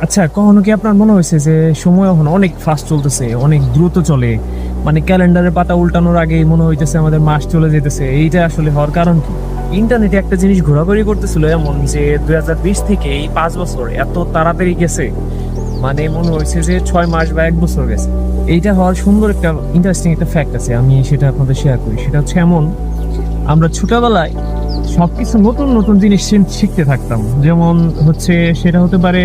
আচ্ছা, কখনো কি আপনার মনে হয়েছে যে সময় এখন অনেক ফাস্ট চলতেছে, অনেক দ্রুত চলে? মানে ক্যালেন্ডারের পাতা উল্টানোর আগেই মনে হইতেছে আমাদের মাস চলে যেতেছে। এইটা আসলে হওয়ার কারণ কি? ইন্টারনেটে একটা জিনিস ঘোরাঘুরি করতেছিল এমন যে 2020 থেকে এই 5 বছর এত তাড়াতাড়ি গেছে। মানে মনে হয়েছে যে 6 মাস বা 1 বছর গেছে। এইটা হওয়ার সুন্দর একটা ইন্টারেস্টিং একটা ফ্যাক্ট আছে, আমি সেটা আপনাদের শেয়ার করি। সেটা হচ্ছে এমন, আমরা ছোটবেলায় সবকিছু নতুন নতুন জিনিস শিখতে থাকতাম। যেমন হচ্ছে সেটা হতে পারে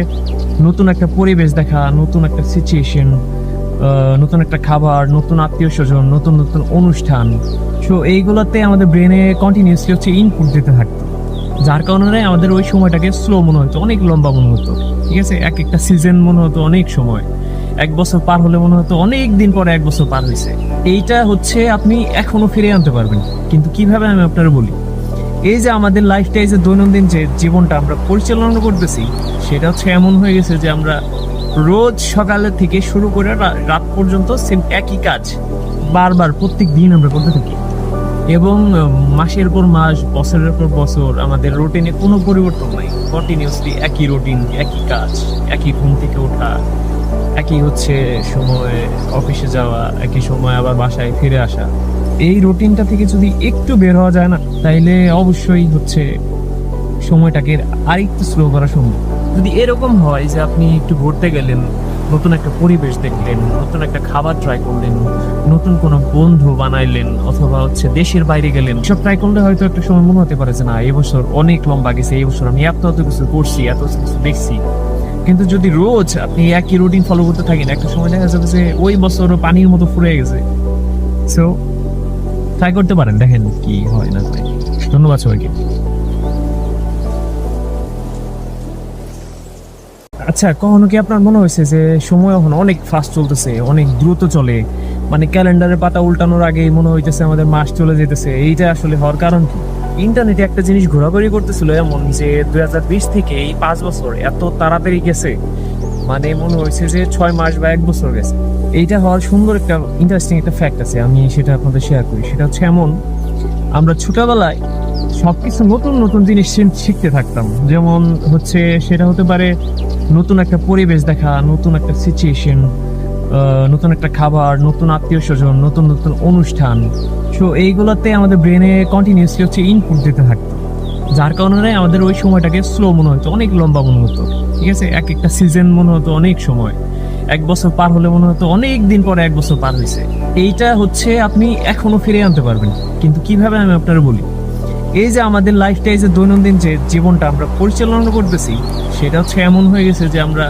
নতুন একটা পরিবেশ দেখা, নতুন একটা সিচুয়েশন, নতুন একটা খাবার, নতুন আত্মীয় স্বজন, নতুন নতুন অনুষ্ঠান। সো এইগুলোতে আমাদের ব্রেনে কন্টিনিউসলি হচ্ছে ইনপুট দিতে থাকতো, যার কারণে আমাদের ওই সময়টাকে স্লো মনে হতো, অনেক লম্বা মনে হতো। ঠিক আছে, এক একটা সিজন মনে হতো অনেক সময়। 1 বছর পার হলে মনে হতো অনেক দিন পরে 1 বছর পার হয়েছে। এইটা হচ্ছে আপনি এখনো ফিরে আনতে পারবেন, কিন্তু কিভাবে আমি আপনার বলি। এই যে আমাদের লাইফটা, এই যে দৈনন্দিন যে জীবনটা আমরা পরিচালনা করতেছি, সেটা হচ্ছে এমন হয়ে গেছে যে আমরা রোজ সকালে থেকে শুরু করে রাত পর্যন্ত সেম একই কাজ বারবার প্রত্যেক দিন আমরা করতে থাকি। এবং মাসের পর মাস, বছরের পর বছর আমাদের রুটিনে কোনো পরিবর্তন নাই। কন্টিনিউসলি একই রুটিন, একই কাজ, একই ঘুম থেকে ওঠা, একই হচ্ছে সময় অফিসে যাওয়া, একই সময় আবার বাসায় ফিরে আসা। এই রুটিনটা থেকে যদি একটু বের হওয়া যায় না, তাইলে অবশ্যই হচ্ছে সময়টাকে আরেকটু স্লো করা সম্ভব। যদি এরকম হয় যে আপনি একটু ঘুরতে গেলেন, নতুন একটা পরিবেশ দেখলেন, নতুন একটা খাবার ট্রাই করলেন, নতুন কোনো বন্ধু বানাইলেন, অথবা হচ্ছে দেশের বাইরে গেলেন, সব ট্রাই করলে হয়তো একটা সময় মনে হতে পারে যে না, এই বছর অনেক লম্বা গেছে, এই বছর আমি এত এত কিছু করছি, এত কিছু দেখছি। কিন্তু যদি রোজ আপনি একই রুটিন ফলো করতে থাকেন, একটা সময় দেখা যাবে যে ওই বছরও পানির মতো ফুরে গেছে। সো ট্রাই করতে পারেন, দেখেন কি হয় না হয়। ধন্যবাদ সবাইকে। আচ্ছা, কখনো কি আপনার মনে হয়েছে যে সময় এখন অনেক ফাস্ট চলতেছে, অনেক দ্রুত চলে? মানে ক্যালেন্ডারের পাতা উল্টানোর আগেই মনে হইতেছে আমাদের মাস চলে যেতেছে। এইটা আসলে হওয়ার কারণ কি? ইন্টারনেটে একটা জিনিস ঘোরাঘুরি করতেছিল এমন যে 2020 থেকে এই 5 বছর এত তাড়াতাড়ি গেছে। মানে মনে হয়েছে যে 6 মাস বা 1 বছর গেছে। এইটা হওয়ার সুন্দর একটা ইন্টারেস্টিং একটা ফ্যাক্ট আছে, আমি সেটা আপনাদের শেয়ার করি। সেটা হচ্ছে এমন, আমরা ছোটবেলায় সবকিছু নতুন নতুন জিনিস শিখতে থাকতাম। যেমন হচ্ছে সেটা হতে পারে নতুন একটা পরিবেশ দেখা, নতুন একটা সিচুয়েশন, নতুন একটা খাবার, নতুন আত্মীয় স্বজন, নতুন নতুন অনুষ্ঠান। সো এইগুলোতে আমাদের ব্রেনে কন্টিনিউসলি হচ্ছে ইনপুট দিতে থাকতো, যার কারণে আমাদের ওই সময়টাকে স্লো মনে হতো, অনেক লম্বা মনে হতো। ঠিক আছে, এক একটা সিজন মনে হতো অনেক সময়। 1 বছর পার হলে মনে হতো অনেক দিন পরে 1 বছর পার হয়েছে। এইটা হচ্ছে আপনি এখনো ফিরে আনতে পারবেন, কিন্তু কিভাবে আমি আপনার বলি। এই যে আমাদের লাইফটা, এই যে দৈনন্দিন যে জীবনটা আমরা পরিচালনা করতেছি, সেটা হচ্ছে এমন হয়ে গেছে যে আমরা